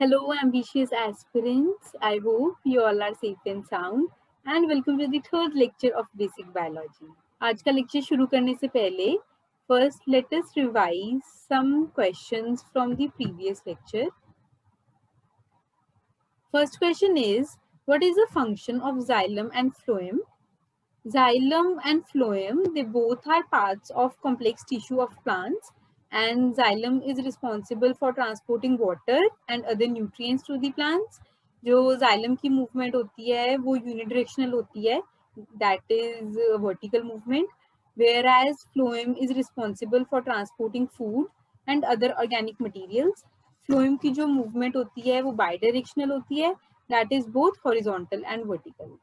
Hello, ambitious aspirants. I hope you all are safe and sound. And welcome to the third lecture of Basic Biology. आज का lecture शुरू करने से पहले first let us revise some questions from the previous lecture. First question is, what is the function of xylem and phloem? Xylem and phloem, they both are parts of complex tissue of plants, and xylem is responsible for transporting water and other nutrients to the plants. जो xylem की movement होती है वो unidirectional होती है, that is vertical movement, whereas phloem is responsible for transporting food and other organic materials. phloem की जो movement होती है वो bidirectional होती है, that is both horizontal and vertical.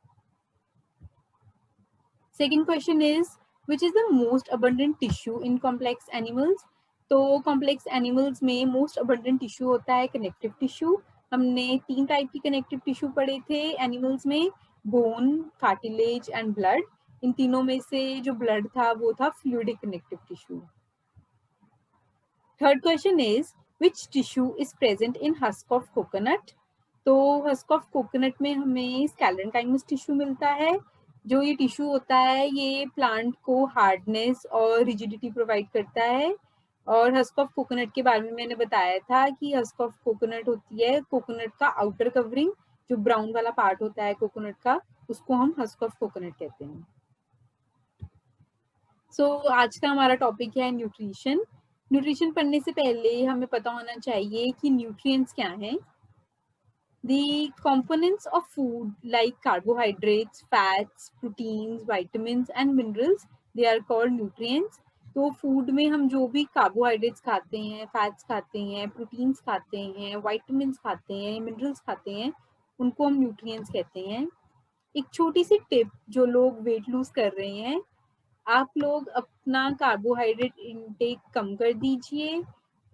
Second question is, which is the most abundant tissue in complex animals? तो complex animals में most abundant tissue होता है connective tissue. हमने 3 टाइप की connective tissue पढ़े थे animals में, bone, cartilage and blood. इन तीनों में से जो blood था वो था fluidic connective tissue. Third question is, which tissue is present in husk of coconut? तो husk of coconut में हमें sclerenchymus tissue मिलता है. जो ये टिश्यू होता है ये प्लांट को हार्डनेस और रिजिडिटी प्रोवाइड करता है. और हस्क ऑफ कोकोनट के बारे में मैंने बताया था कि हस्क ऑफ कोकोनट होती है कोकोनट का आउटर कवरिंग, जो ब्राउन वाला पार्ट होता है कोकोनट का, उसको हम हस्क ऑफ कोकोनट कहते हैं. आज का हमारा टॉपिक है न्यूट्रिशन. न्यूट्रिशन पढ़ने से पहले हमें पता होना चाहिए कि न्यूट्रिएंट्स क्या हैं. The components of food like carbohydrates, fats, proteins, vitamins and minerals, they are called nutrients. तो फूड में हम जो भी कार्बोहाइड्रेट्स खाते हैं, फैट्स खाते हैं, प्रोटीन्स खाते हैं, वाइटामिन्स खाते हैं, मिनरल्स खाते हैं, उनको हम न्यूट्रिएंट्स कहते हैं. एक छोटी सी टिप, जो लोग वेट लूज कर रहे हैं, आप लोग अपना कार्बोहाइड्रेट इनटेक कम कर दीजिए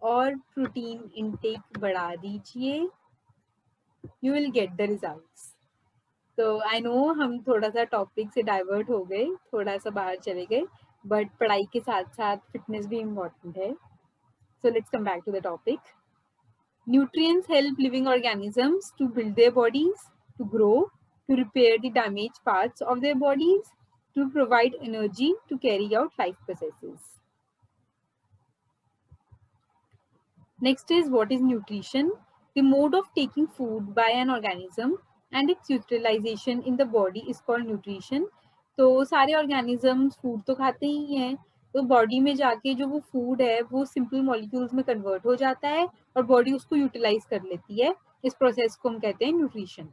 और प्रोटीन इनटेक बढ़ा दीजिए. You will get the results. तो आई नो हम थोड़ा सा टॉपिक से डाइवर्ट हो गए, थोड़ा सा बाहर चले गए, बट पढ़ाई के साथ साथ फिटनेस भी इम्पोर्टेंट है. So let's come back to the topic. Nutrients help living organisms to build their bodies, to grow, to repair the damaged parts of their bodies, to provide energy to carry out life processes. Next is, what is nutrition? The mode of taking food by an organism and its utilization in the body is called nutrition. तो सारे organisms food तो खाते ही हैं, तो body में जाके जो वो फूड है वो सिंपल मॉलिक्यूल्स में कन्वर्ट हो जाता है और बॉडी उसको यूटिलाइज कर लेती है. इस प्रोसेस को हम कहते हैं nutrition.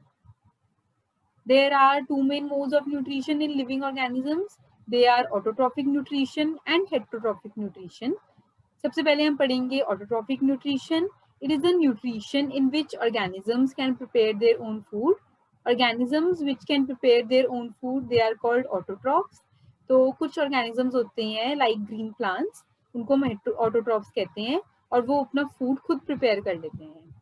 There are two main modes of nutrition in living organisms. They are autotrophic nutrition and heterotrophic nutrition. सबसे पहले हम पढ़ेंगे autotrophic nutrition. It is the nutrition in which organisms can prepare their own food. Organisms which can prepare their own food, they are called autotrophs. तो कुछ organisms होते हैं like green plants, उनको हम ऑटोट्रॉफ्स कहते हैं और वो अपना फूड खुद प्रिपेयर कर लेते हैं.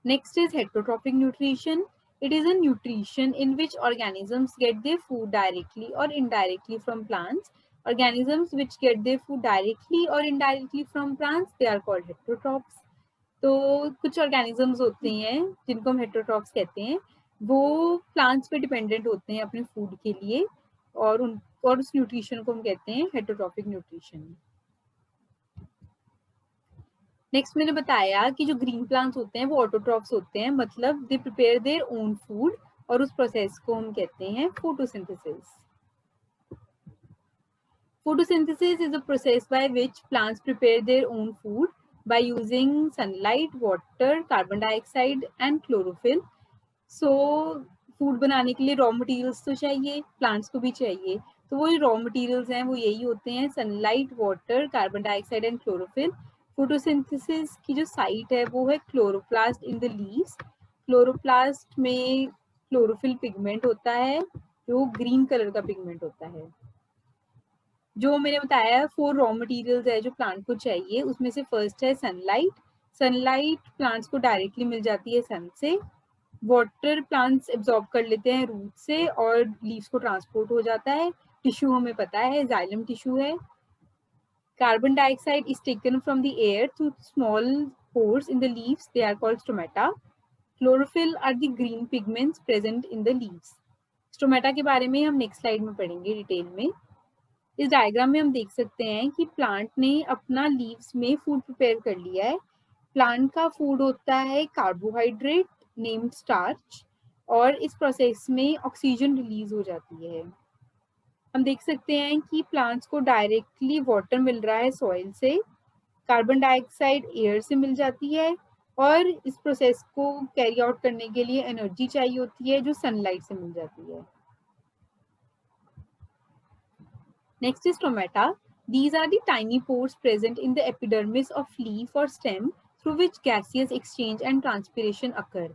Next is heterotrophic nutrition. It is a nutrition in which organisms get their food directly or indirectly from plants. Organisms which get their food directly or indirectly from plants, they are called heterotrophs. तो कुछ organisms होते हैं जिनको हम heterotrophs कहते हैं, वो plants पे dependent होते हैं अपने food के लिए और उस nutrition को हम कहते हैं heterotrophic nutrition. नेक्स्ट मैंने बताया कि जो ग्रीन प्लांट्स होते हैं वो ऑटोट्रॉफ्स होते हैं, मतलब they prepare their own food और उस प्रोसेस को हम कहते हैं photosynthesis. Photosynthesis is a process by which plants prepare their own food by using sunlight, water, carbon dioxide and chlorophyll. So food बनाने के लिए रॉ मटेरियल्स तो चाहिए, प्लांट्स को भी चाहिए. तो वो रॉ मटेरियल्स हैं वो यही होते हैं, sunlight, water, carbon dioxide and chlorophyll. Photosynthesis की जो साइट है वो है chloroplast in the leaves. Chloroplast में क्लोरोफिल पिगमेंट होता है जो ग्रीन कलर का पिगमेंट होता है. जो मैंने बताया 4 रॉ मटेरियल्स है जो प्लांट को चाहिए, उसमें से फर्स्ट है सनलाइट. सनलाइट प्लांट्स को डायरेक्टली मिल जाती है सन से. वाटर प्लांट्स एब्जॉर्ब कर लेते हैं रूट से और लीव्स को ट्रांसपोर्ट हो जाता है. टिश्यू हमें पता है जाइलम टिश्यू है. Carbon dioxide is taken from the air through small pores in the leaves, they are called stomata. Chlorophyll are the green pigments present in the leaves. Stomata के बारे में हम नेक्स्ट स्लाइड में पढ़ेंगे detail में. इस diagram में हम देख सकते हैं कि प्लांट ने अपना लीव्स में फूड प्रिपेयर कर लिया है. प्लांट का फूड होता है कार्बोहाइड्रेट नेम्ड स्टार्च, और इस प्रोसेस में ऑक्सीजन रिलीज हो जाती है. हम देख सकते हैं कि प्लांट्स को डायरेक्टली वाटर मिल रहा है सॉइल से, कार्बन डाइऑक्साइड एयर से मिल जाती है, और इस प्रोसेस को कैरी आउट करने के लिए एनर्जी चाहिए होती है जो सनलाइट से मिल जाती है. Next is stomata. These are the tiny pores present in the epidermis of leaf or stem through which gaseous exchange and transpiration occur.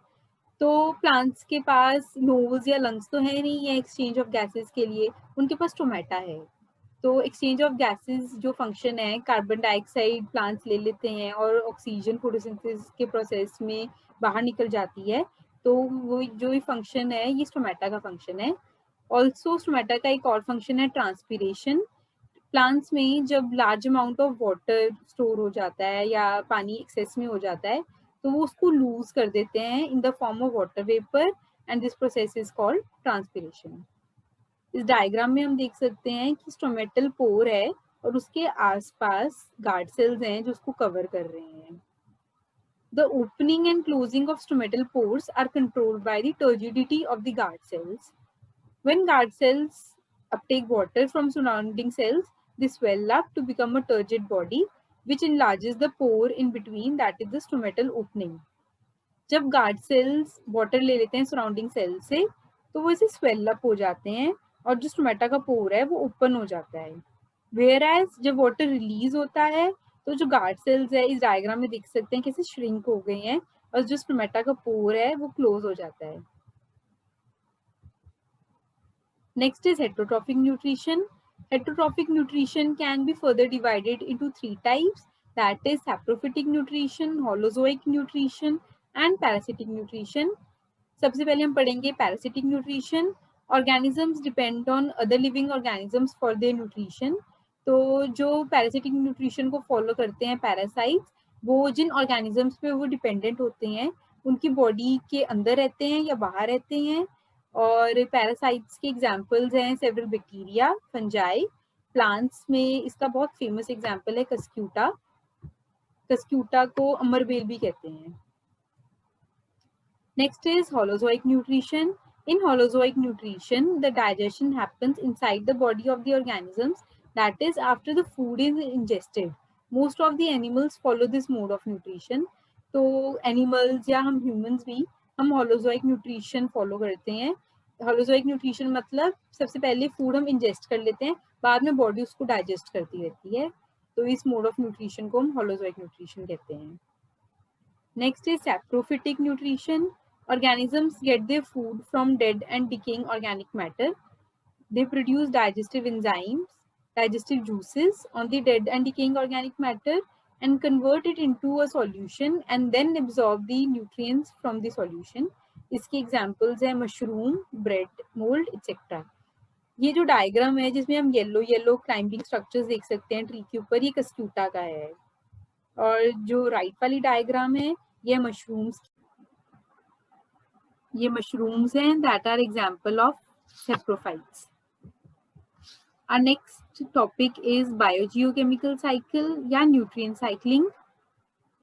तो प्लांट्स के पास नोज या लंग्स तो है नहीं है एक्सचेंज ऑफ गैसेस के लिए, उनके पास स्टोमेटा है. तो एक्सचेंज ऑफ गैसेस जो फंक्शन है, कार्बन डाइऑक्साइड प्लांट्स ले लेते हैं और ऑक्सीजन फोटोसिंथेसिस के प्रोसेस में बाहर निकल जाती है. तो वो जो ये फंक्शन है ये स्टोमेटा का फंक्शन है. ऑल्सो स्टोमेटा का एक और फंक्शन है ट्रांसपीरेशन. प्लांट्स में जब large amount of water store हो जाता है या पानी एक्सेस में हो जाता है तो वो उसको लूज कर देते हैं इन the form of water vapour, and this process is called transpiration. इस डायग्राम में हम देख सकते हैं कि स्टोमेटल पोर है और उसके आसपास गार्ड सेल्स हैं जो उसको कवर कर रहे हैं. The opening and closing of stomatal pores are controlled by the turgidity of the guard cells. When guard cells uptake water from surrounding cells, they swell up to become a turgid body, which enlarges the pore in between, that is the stomatal opening. जब guard cells water ले लेते हैं surrounding cell से तो वो इसे swell up हो जाते हैं और जो स्टोमेटा का पोर है वो ओपन हो जाता है. वेयर एज जब वाटर रिलीज होता है तो जो गार्ड सेल्स है इस डायग्राम में देख सकते हैं कैसे श्रिंक हो गए हैं और जो स्टोमेटा का पोर है वो क्लोज हो जाता है. Next is heterotrophic nutrition. Heterotrophic nutrition can be further divided into three types, that is saprophytic nutrition, holozoic nutrition and parasitic nutrition. सबसे पहले हम पढ़ेंगे parasitic nutrition. Organisms depend on other living organisms for their nutrition. तो जो parasitic nutrition को follow करते हैं parasites, वो जिन organisms पे वो dependent होते हैं उनकी body के अंदर रहते हैं या बाहर रहते हैं. और पैरासाइट्स के एग्जाम्पल्स हैं सेवरल बैक्टीरिया, फंजाई. प्लांट्स में इसका बहुत फेमस एग्जाम्पल है कस्क्यूटा. कस्क्यूटा को अमरबेल भी कहते हैं. Next is holozoic nutrition. In holozoic nutrition, the digestion happens inside the body of the organisms, that is after the food is ingested. Most of the animals follow this mode of nutrition. तो animals या हम humans भी हम holozoic nutrition follow करते हैं. holozoic nutrition मतलब सबसे पहले फूड हम इंजेस्ट कर लेते हैं, बाद में बॉडी उसको डाइजेस्ट करती रहती है. तो इस मोड ऑफ न्यूट्रिशन को हम holozoic nutrition कहते हैं. Next is saprophytic nutrition. Organisms get their food from dead and decaying organic matter. They produce digestive enzymes, digestive juices on the dead and decaying organic matter and convert it into a solution and then absorb the nutrients from the solution. इसके examples है mushroom, bread mould etcetera. ये जो diagram है जिसमें हम yellow yellow climbing structures देख सकते हैं ट्री के ऊपर, ये कस्क्यूटा का है. और जो राइट वाली डायग्राम है ये मशरूम्स हैं, that are example of saprophytes. Our next topic is biogeochemical cycle या nutrient cycling.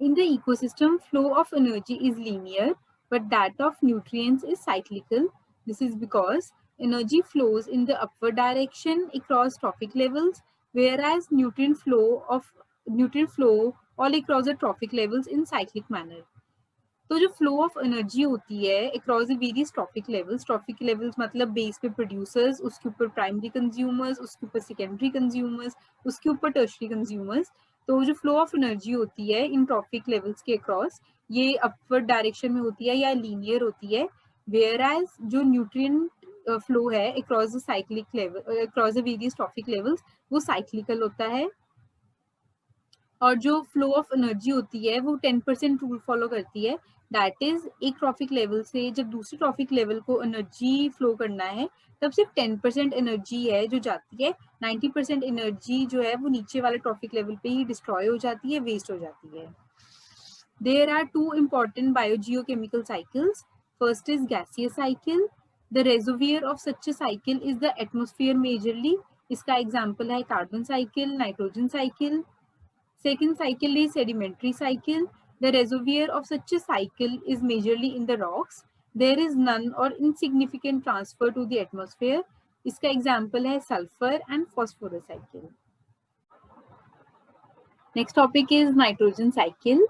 In the ecosystem, flow of energy is linear, but that of nutrients is cyclical. This is because energy flows in the upward direction across trophic levels, whereas nutrient flow all across the trophic levels in cyclic manner. तो जो flow of energy होती है across the various trophic levels मतलब base पे producers, उसके ऊपर primary consumers, उसके ऊपर सेकेंडरी कंज्यूमर्स, उसके ऊपर टर्शरी कंज्यूमर्स. तो जो फ्लो ऑफ एनर्जी होती है इन ट्रॉफिक लेवल्स के अक्रॉस ये अपवर्ड डायरेक्शन में होती है या लीनियर होती है, वेयर एज जो न्यूट्रिएंट फ्लो है across the cyclic level across the various trophic levels वो साइक्लिकल होता है. और जो फ्लो ऑफ एनर्जी होती है वो 10% रूल फॉलो करती है. दैट इज एक ट्रॉफिक लेवल से जब दूसरे ट्रॉफिक लेवल को एनर्जी फ्लो करना है तब सिर्फ 10% एनर्जी है जो जाती है. 90% एनर्जी जो है वो नीचे वाले ट्रॉफिक लेवल पे ही डिस्ट्रॉय हो जाती है, वेस्ट हो जाती है. There are two important biogeochemical cycles. First is gaseous cycle. The reservoir of such a cycle is the atmosphere majorly. इसका example है carbon cycle, nitrogen cycle. Second cycle is sedimentary cycle. The reservoir of such a cycle is majorly in the rocks. There is none or insignificant transfer to the atmosphere. इसका example है sulfur and phosphorus cycle. Next topic is nitrogen cycle.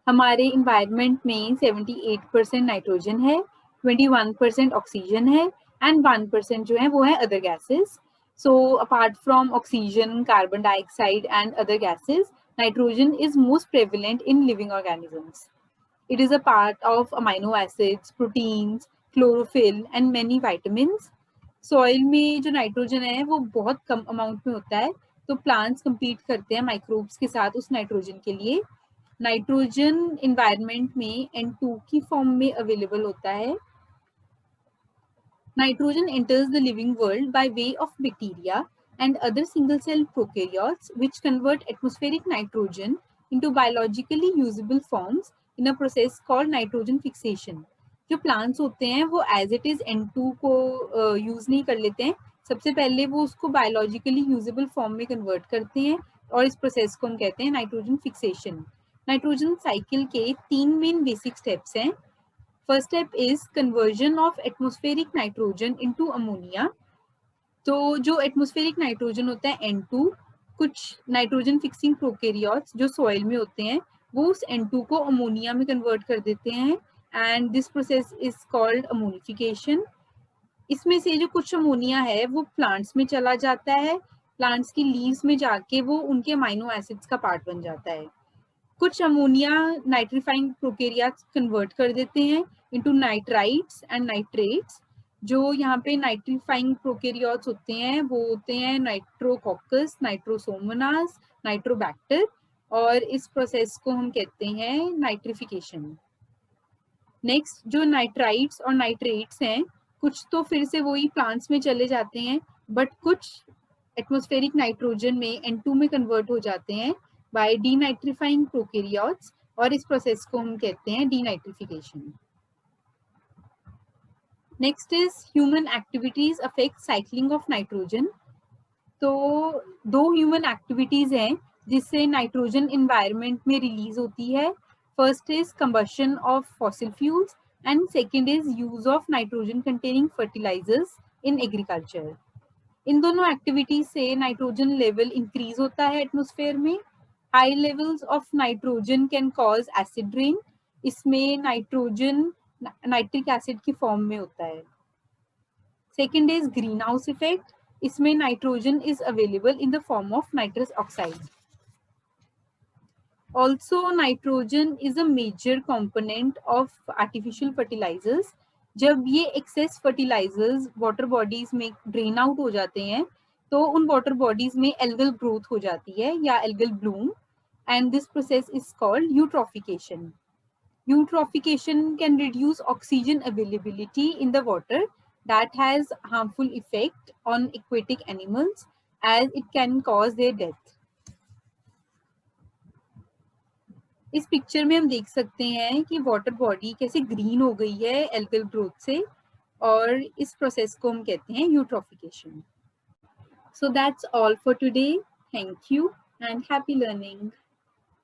हमारे environment में 78% nitrogen है, 21% oxygen है and 1% जो है वो है other gases. So apart from oxygen, carbon dioxide and other gases, nitrogen is most prevalent in living organisms. It is a part of amino acids, proteins, chlorophyll and many vitamins. Soil में जो nitrogen है वो बहुत कम amount में होता है, तो plants compete करते हैं माइक्रोब्स के साथ उस नाइट्रोजन के लिए. नाइट्रोजन एनवायरनमेंट में N2 की फॉर्म में अवेलेबल होता है. Nitrogen enters the living world by way of bacteria and other single cell prokaryotes which convert atmospheric nitrogen into biologically usable forms in a process called nitrogen fixation. जो plants होते हैं वो as it is N2 को use नहीं कर लेते हैं, सबसे पहले वो उसको बायोलॉजिकली यूजेबल फॉर्म में कन्वर्ट करते हैं और इस प्रोसेस को हम कहते हैं नाइट्रोजन फिक्सेशन. नाइट्रोजन साइकिल के 3 मेन बेसिक स्टेप्स हैं. First step is conversion of atmospheric nitrogen into ammonia. तो जो एटमॉस्फेरिक नाइट्रोजन होता है N2, कुछ नाइट्रोजन फिक्सिंग प्रोकैरियोट्स जो सॉइल में होते हैं वो उस N2 को अमोनिया में कन्वर्ट कर देते हैं and this process is called ammonification. इसमें से जो कुछ अमोनिया है वो प्लांट्स में चला जाता है, प्लांट्स की लीव्स में जाके वो उनके अमाइनो एसिड्स का पार्ट बन जाता है. कुछ अमोनिया नाइट्रीफाइंग प्रोकैरियोट्स कन्वर्ट कर देते हैं इनटू नाइट्राइट्स एंड नाइट्रेट्स. जो यहाँ पे नाइट्रीफाइंग प्रोकैरियोट्स होते हैं वो होते हैं नाइट्रोकॉकस, नाइट्रोसोमोनास, नाइट्रोबैक्टर, और इस प्रोसेस को हम कहते हैं नाइट्रिफिकेशन. नेक्स्ट जो नाइट्राइट्स और नाइट्रेट्स हैं कुछ तो फिर से वही प्लांट्स में चले जाते हैं, बट कुछ एटमॉस्फेरिक नाइट्रोजन में N2 में कन्वर्ट हो जाते हैं बाय डीनाइट्रीफाइंग प्रोकैरियोट्स और इस प्रोसेस को हम कहते हैं denitrification. Next is human activities affect cycling of nitrogen. तो 2 ह्यूमन एक्टिविटीज हैं जिससे नाइट्रोजन एनवायरनमेंट में रिलीज होती है. First is combustion of fossil fuels and second is use of nitrogen containing fertilizers in agriculture. इन दोनों एक्टिविटीज से nitrogen level increase होता है एटमॉस्फेयर में. High levels of nitrogen can cause acid rain. इसमें नाइट्रोजन नाइट्रिक एसिड की form में होता है. Second is greenhouse effect. इसमें nitrogen is available in the form of nitrous oxide. Also, nitrogen is a major component of artificial fertilizers. जब ये excess fertilizers water bodies में drain out हो जाते हैं तो उन water bodies में algal growth हो जाती है या algal bloom, and this process is called eutrophication. Eutrophication can reduce oxygen availability in the water that has harmful effect on aquatic animals as it can cause their death. इस picture में हम देख सकते हैं कि वाटर बॉडी कैसे green हो गई है एल्गल ग्रोथ से, और इस प्रोसेस को हम कहते हैं eutrophication. So that's all for today. Thank you and happy learning.